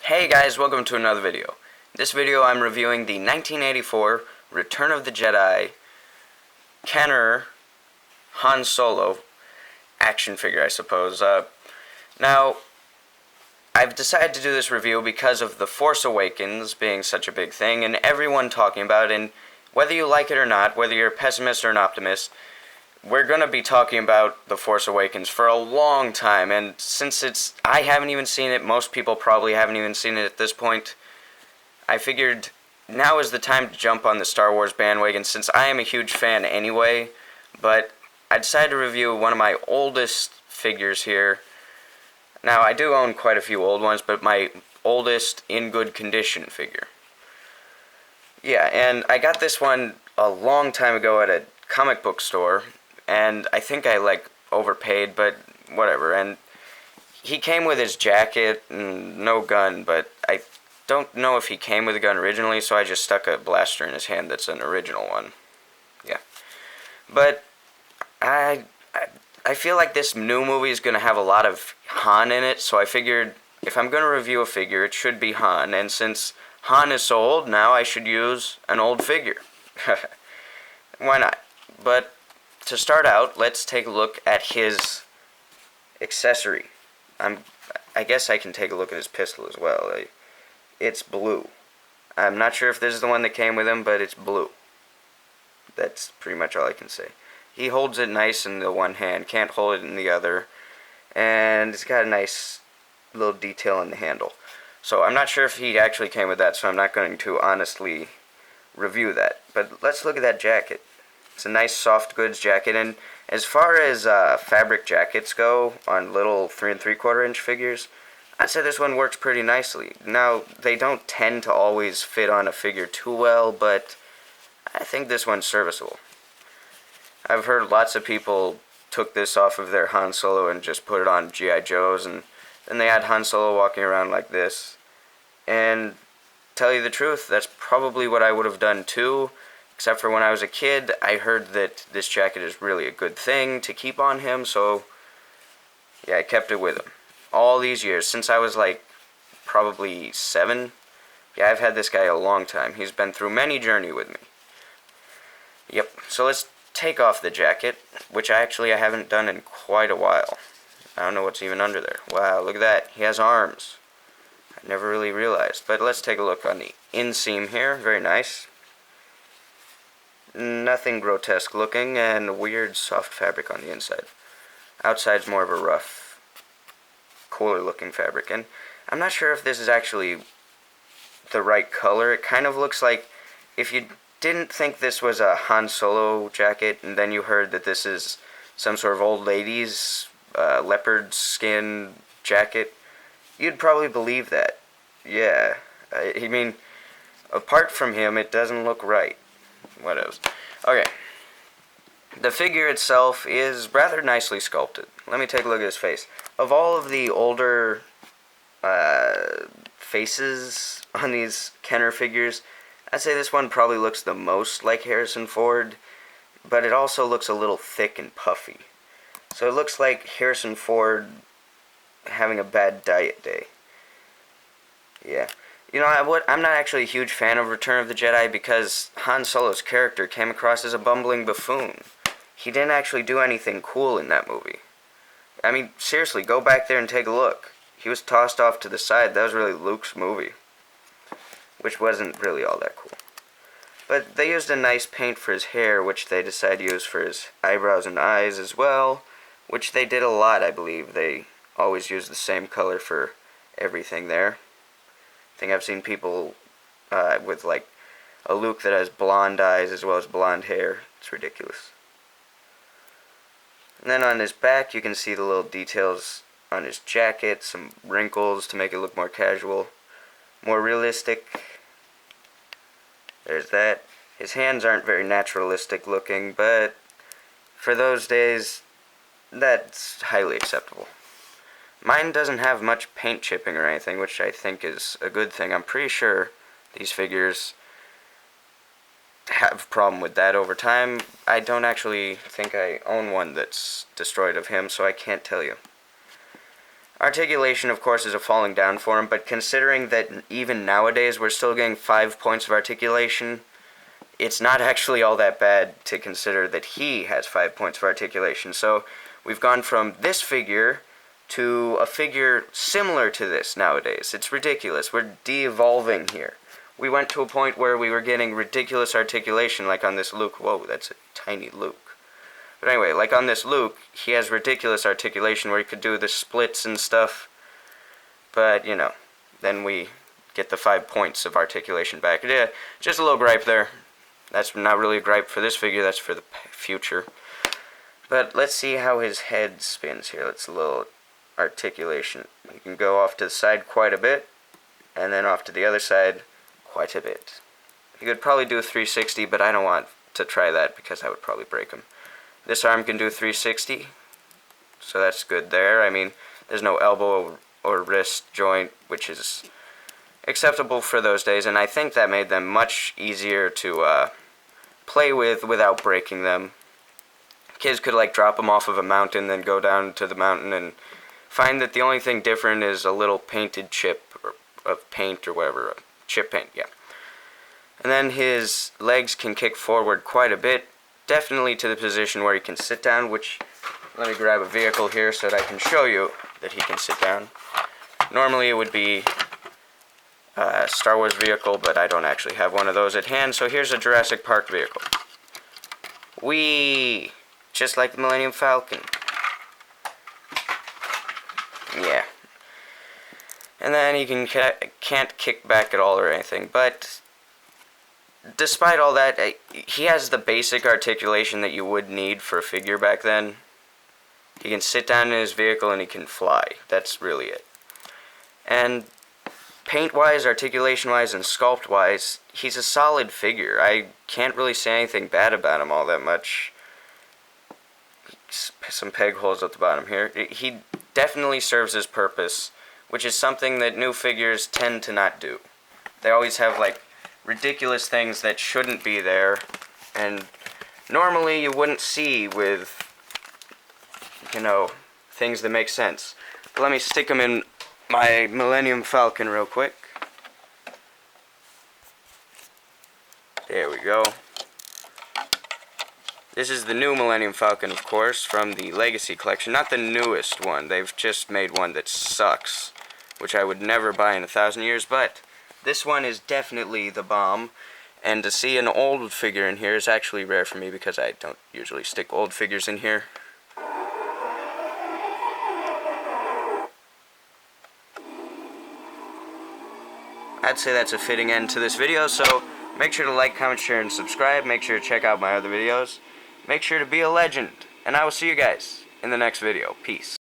Hey guys, welcome to another video. In this video I'm reviewing the 1984 Return of the Jedi Kenner Han Solo action figure, I suppose. Now, I've decided to do this review because of the Force Awakens being such a big thing and everyone talking about it, and whether you like it or not, whether you're a pessimist or an optimist, we're going to be talking about The Force Awakens for a long time, and since I haven't even seen it, most people probably haven't even seen it at this point, I figured now is the time to jump on the Star Wars bandwagon, since I am a huge fan anyway, but I decided to review one of my oldest figures here. Now, I do own quite a few old ones, but my oldest in good condition figure. Yeah, and I got this one a long time ago at a comic book store, and I think I overpaid, but whatever. And he came with his jacket and no gun, but I don't know if he came with a gun originally, so I just stuck a blaster in his hand that's an original one. Yeah. But I feel like this new movie is going to have a lot of Han in it, so I figured if I'm going to review a figure, it should be Han, and since Han is so old now, I should use an old figure. Why not? But to start out, let's take a look at his accessory. I guess I can take a look at his pistol as well. It's blue. I'm not sure if this is the one that came with him, but it's blue. That's pretty much all I can say. He holds it nice in the one hand, can't hold it in the other, and it's got a nice little detail in the handle. So I'm not sure if he actually came with that, so I'm not going to honestly review that. But let's look at that jacket. It's a nice soft goods jacket, and as far as fabric jackets go on little 3 3/4 inch figures, I'd say this one works pretty nicely. Now, they don't tend to always fit on a figure too well, but I think this one's serviceable. I've heard lots of people took this off of their Han Solo and just put it on G.I. Joes, and then they had Han Solo walking around like this. And tell you the truth, that's probably what I would have done too. Except for when I was a kid, I heard that this jacket is really a good thing to keep on him, so yeah, I kept it with him. All these years, since I was probably 7, yeah, I've had this guy a long time. He's been through many journeys with me. Yep, so let's take off the jacket, which I haven't done in quite a while. I don't know what's even under there. Wow, look at that. He has arms. I never really realized. But let's take a look on the inseam here. Very nice. Nothing grotesque looking, and weird soft fabric on the inside. Outside's more of a rough, cooler looking fabric, and I'm not sure if this is actually the right color. It kind of looks like if you didn't think this was a Han Solo jacket, and then you heard that this is some sort of old lady's leopard skin jacket, you'd probably believe that. Yeah, I mean, apart from him, it doesn't look right. What else? Okay. The figure itself is rather nicely sculpted. Let me take a look at his face. Of all of the older faces on these Kenner figures, I'd say this one probably looks the most like Harrison Ford, but it also looks a little thick and puffy. So it looks like Harrison Ford having a bad diet day. Yeah. You know, I'm not actually a huge fan of Return of the Jedi because Han Solo's character came across as a bumbling buffoon. He didn't actually do anything cool in that movie. I mean, seriously, go back there and take a look. He was tossed off to the side. That was really Luke's movie, which wasn't really all that cool. But they used a nice paint for his hair, which they decided to use for his eyebrows and eyes as well, which they did a lot, I believe. They always use the same color for everything there. I think I've seen people with a Luke that has blonde eyes as well as blonde hair. It's ridiculous. And then on his back you can see the little details on his jacket, some wrinkles to make it look more casual, more realistic. There's that. His hands aren't very naturalistic looking, but for those days, that's highly acceptable. Mine doesn't have much paint chipping or anything, which I think is a good thing. I'm pretty sure these figures have a problem with that over time. I don't actually think I own one that's destroyed of him, so I can't tell you. Articulation, of course, is a falling down for him, but considering that even nowadays we're still getting 5 points of articulation, it's not actually all that bad to consider that he has 5 points of articulation. So we've gone from this figure to a figure similar to this nowadays. It's ridiculous. We're de-evolving here. We went to a point where we were getting ridiculous articulation, like on this Luke. Whoa, that's a tiny Luke. But anyway, like on this Luke, he has ridiculous articulation where he could do the splits and stuff. But, you know, then we get the 5 points of articulation back. Yeah, just a little gripe there. That's not really a gripe for this figure, that's for the future. But let's see how his head spins here. Let's a little articulation. He can go off to the side quite a bit, and then off to the other side quite a bit. He could probably do a 360, but I don't want to try that because that would probably break him. This arm can do 360, so that's good there. I mean, there's no elbow or wrist joint, which is acceptable for those days, and I think that made them much easier to play with without breaking them. Kids could like drop them off of a mountain, then go down to the mountain and find that the only thing different is a little painted chip of paint or whatever, chip paint, yeah. And then his legs can kick forward quite a bit, definitely to the position where he can sit down, which, let me grab a vehicle here so that I can show you that he can sit down. Normally it would be a Star Wars vehicle, but I don't actually have one of those at hand, so here's a Jurassic Park vehicle. Whee! Just like the Millennium Falcon. Yeah. And then he can't kick back at all or anything, but despite all that, he has the basic articulation that you would need for a figure back then. He can sit down in his vehicle and he can fly. That's really it. And paint-wise, articulation-wise, and sculpt-wise, he's a solid figure. I can't really say anything bad about him all that much. Some peg holes at the bottom here. He definitely serves his purpose, which is something that new figures tend to not do. They always have, like, ridiculous things that shouldn't be there, and normally you wouldn't see with, you know, things that make sense. But let me stick them in my Millennium Falcon real quick. There we go. This is the new Millennium Falcon, of course, from the Legacy Collection. Not the newest one. They've just made one that sucks, which I would never buy in 1,000 years, but this one is definitely the bomb. And to see an old figure in here is actually rare for me because I don't usually stick old figures in here. I'd say that's a fitting end to this video, so make sure to like, comment, share, and subscribe. Make sure to check out my other videos. Make sure to be a legend, and I will see you guys in the next video. Peace.